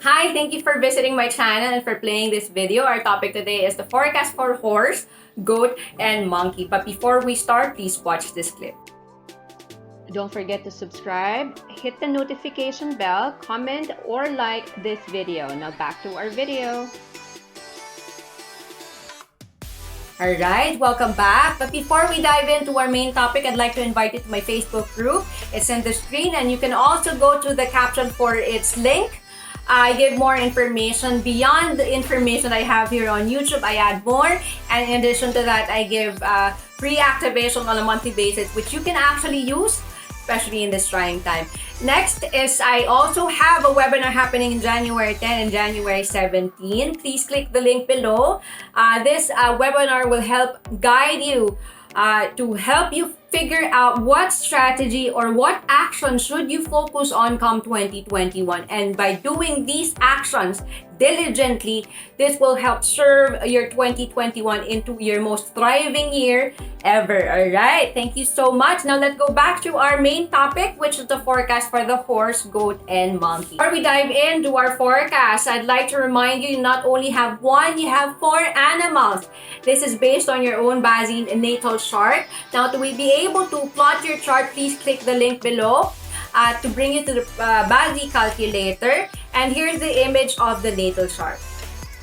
Hi, thank you for visiting my channel and for playing this video. Our topic today is the forecast for horse, goat, and monkey. But before we start, please watch this clip. Don't forget to subscribe, hit the notification bell, comment, or like this video. Now back to our video. Alright, welcome back. But before we dive into our main topic, I'd like to invite you to my Facebook group. It's in the screen, and you can also go to the caption for its link. I give more information beyond the information I have here on YouTube. I add more, and in addition to that, I give free activation on a monthly basis, which you can actually use, especially in this trying time. Next is I also have a webinar happening in January 10 and January 17. Please click the link below. This webinar will help guide you to help you figure out what strategy or what action should you focus on come 2021. And by doing these actions diligently, this will help serve your 2021 into your most thriving year ever. All right, thank you so much. Now let's go back to our main topic, which is the forecast for the horse, goat, and monkey. Before we dive into our forecast, I'd like to remind you not only have one, you have 4 animals. This is based on your own BaZi natal chart. Now, to be able to plot your chart, please click the link below to bring you to the BaZi calculator. And here's the image of the natal chart.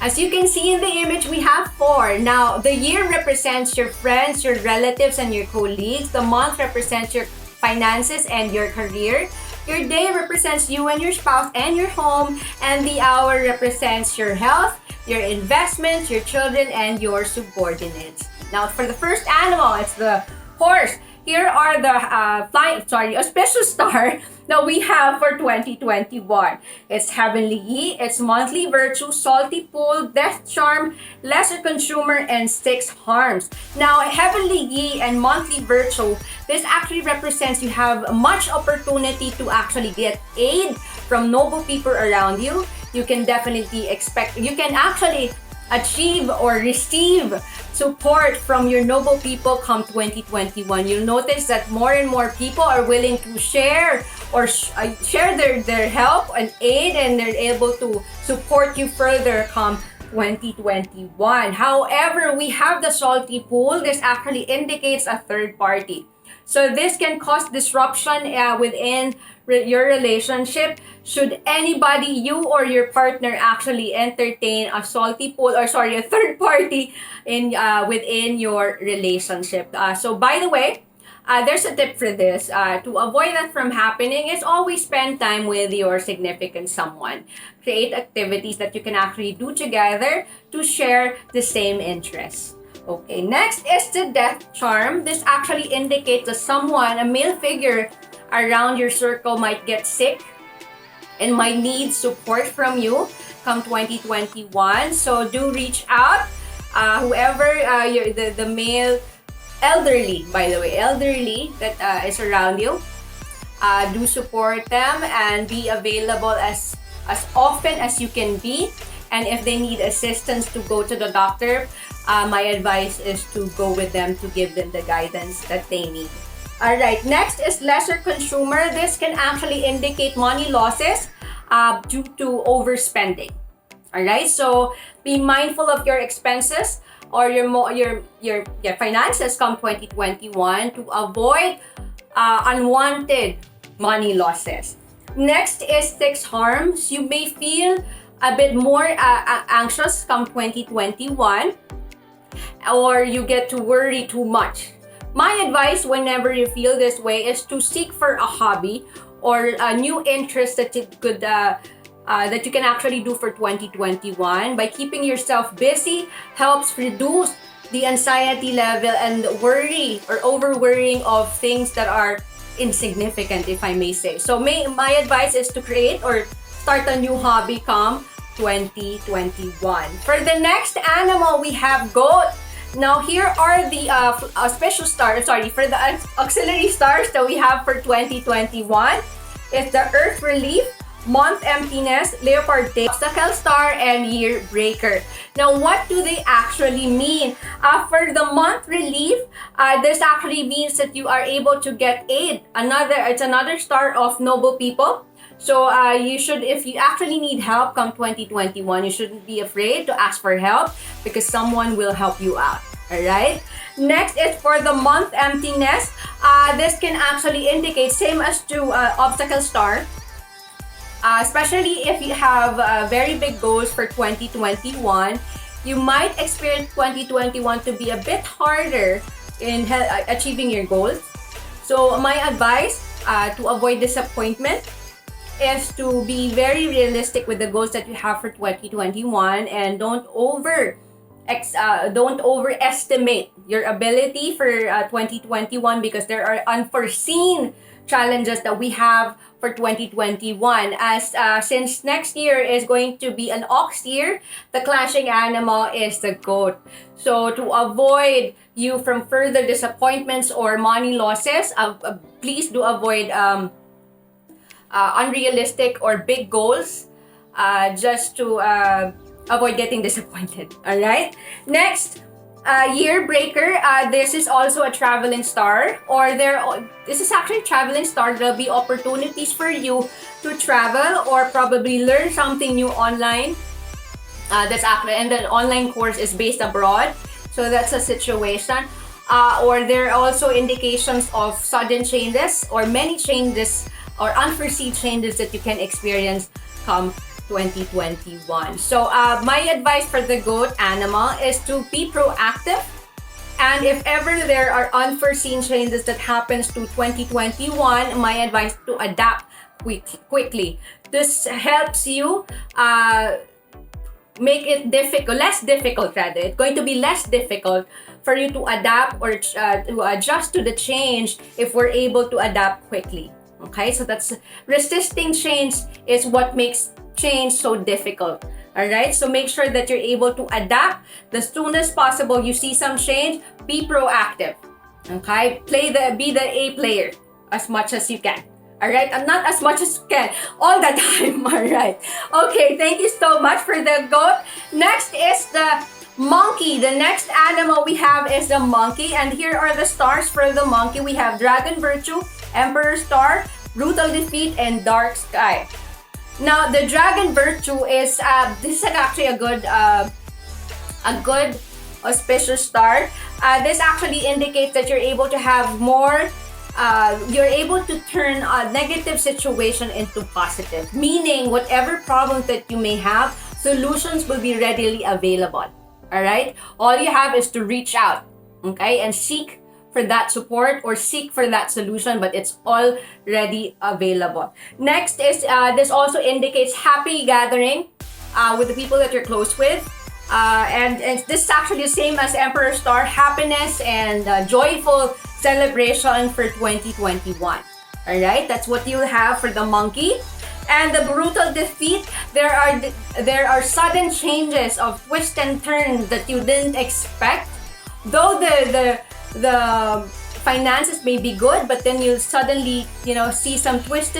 As you can see in the image, we have 4. Now, the year represents your friends, your relatives, and your colleagues. The month represents your finances and your career. Your day represents you and your spouse and your home. And the hour represents your health, your investments, your children, and your subordinates. Now, for the first animal, it's the horse. Here are the a special star that we have for 2021. It's Heavenly Yi, it's Monthly Virtue, Salty Pool, Death Charm, Lesser Consumer, and 6 Harms. Now, Heavenly Yi and Monthly Virtue, this actually represents you have much opportunity to actually get aid from noble people around you. You can definitely you can actually achieve or receive support from your noble people come 2021. You'll notice that more and more people are willing to share or share their help and aid, and they're able to support you further come 2021. However, we have the salty pool. This actually indicates a third party. So this can cause disruption within your relationship should anybody, you or your partner, actually entertain a salty pool or a third party in within your relationship. So by the way, there's a tip for this. To avoid that from happening is always spend time with your significant someone. Create activities that you can actually do together to share the same interests. Okay, next is the death charm. This actually indicates that someone, a male figure around your circle, might get sick and might need support from you come 2021. So do reach out. Whoever the male elderly, by the way, elderly that is around you, do support them and be available as often as you can be. And if they need assistance to go to the doctor, my advice is to go with them to give them the guidance that they need. Alright, next is lesser consumer. This can actually indicate money losses due to overspending. Alright, so be mindful of your expenses or your finances come 2021 to avoid unwanted money losses. Next is 6 harms. You may feel a bit more anxious come 2021, or you get to worry too much. My advice whenever you feel this way is to seek for a hobby or a new interest that you could that you can actually do for 2021. By keeping yourself busy helps reduce the anxiety level and worry or over worrying of things that are insignificant, if I may say. So my advice is to create or start a new hobby come 2021. For the next animal, we have goat. Now, here are the special stars, for the auxiliary stars that we have for 2021. It's the Earth Relief, Month Emptiness, Leopard Day, Obstacle Star, and Year Breaker. Now, what do they actually mean? For the Month Relief, this actually means that you are able to get aid. It's another star of noble people. So you should, if you actually need help come 2021, you shouldn't be afraid to ask for help because someone will help you out. All right. Next is for the month emptiness. This can actually indicate, same as to obstacle star, especially if you have very big goals for 2021, you might experience 2021 to be a bit harder in achieving your goals. So my advice to avoid disappointment is to be very realistic with the goals that you have for 2021, and don't overestimate your ability for 2021, because there are unforeseen challenges that we have for 2021, as since next year is going to be an ox year, the clashing animal is the goat. So to avoid you from further disappointments or money losses, please do avoid unrealistic or big goals, just to avoid getting disappointed. All right. Next, year breaker. This is also a traveling star, or this is actually traveling star. There'll be opportunities for you to travel or probably learn something new online. That's actually, and the online course is based abroad, so that's a situation. Or there are also indications of sudden changes or many changes or unforeseen changes that you can experience come 2021. So my advice for the goat animal is to be proactive, and if ever there are unforeseen changes that happens to 2021, my advice to adapt quickly. This helps you make it less difficult rather. It's going to be less difficult for you to adapt or to adjust to the change if we're able to adapt quickly. Okay, so that's resisting change is what makes change so difficult. All right, so make sure that you're able to adapt the soonest possible. You see some change, be proactive. Okay, be the A player as much as you can. All right, and not as much as you can all the time. All right. Okay, thank you so much for the goat. Next is the monkey. The next animal we have is the monkey, and here are the stars for the monkey. We have dragon virtue, emperor star, brutal defeat, and dark sky. Now the dragon virtue is this is actually a good auspicious star. This actually indicates that you're able to have more. You're able to turn a negative situation into positive, meaning whatever problems that you may have, solutions will be readily available. All right, all you have is to reach out, okay, and seek for that support or seek for that solution, but it's already available. Next is this also indicates happy gathering with the people that you're close with, and this is actually the same as Emperor Star, happiness and joyful celebration for 2021. All right, that's what you'll have for the monkey. And the brutal defeat, there are sudden changes of twists and turns that you didn't expect. Though the finances may be good, but then you'll suddenly see some twist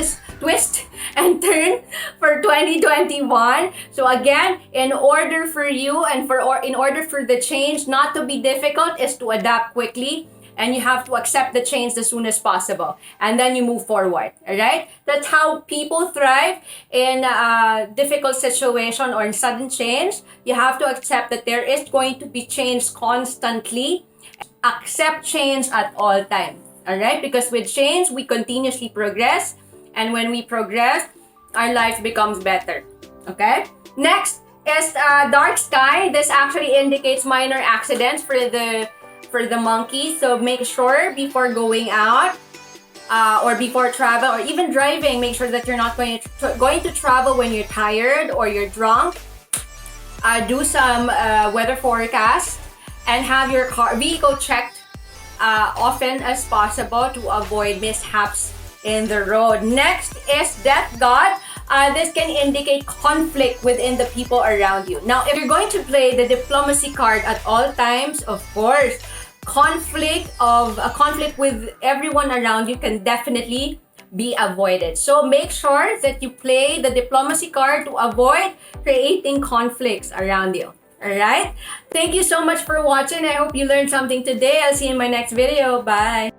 and turn for 2021. So again, in order for you and in order for the change not to be difficult, is to adapt quickly. And you have to accept the change as soon as possible, and then you move forward. All right, that's how people thrive in a difficult situation or in sudden change. You have to accept that there is going to be change constantly. Accept change at all times. All right, because with change we continuously progress, and when we progress, our life becomes better. Okay. Next is dark sky. This actually indicates minor accidents for the monkey, so make sure before going out or before travel or even driving, make sure that you're not going to travel when you're tired or you're drunk. Do some weather forecast and have your vehicle checked often as possible to avoid mishaps in the road. Next is death god. This can indicate conflict within the people around you. Now, if you're going to play the diplomacy card at all times, of course, conflict with everyone around you can definitely be avoided. So make sure that you play the diplomacy card to avoid creating conflicts around you. All right? Thank you so much for watching. I hope you learned something today. I'll see you in my next video. Bye.